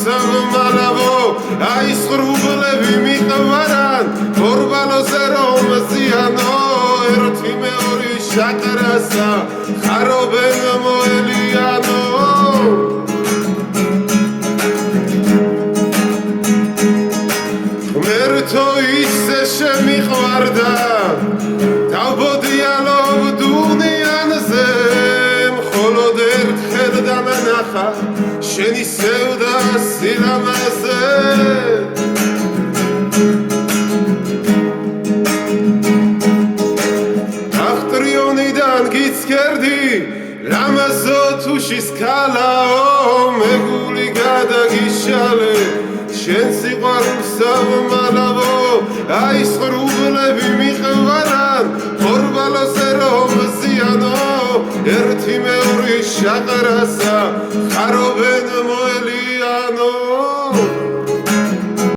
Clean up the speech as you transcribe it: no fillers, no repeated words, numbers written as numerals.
სამმალავო აი სრუბლები მიყვარან ორბალოზე რომ ზიანო ერთი მეორე შაკრასა ხარობენ მოელიანო ღმერთო ისე შემიყვარდა დავბოდიალო დუნიანზე მხოლოდ ერთხელ დამანახა შენი სევდა სილამაზე ახტრიონიდან გიცქერდი რამაზო თუშის ქალაო მეგული გადაგიშალე შენ სიყვარულს სამმალავო აი სრუბლები მიყვარან ორბალოზე რომ ზიანო ერთი მეორე შაყრასა ხარობენ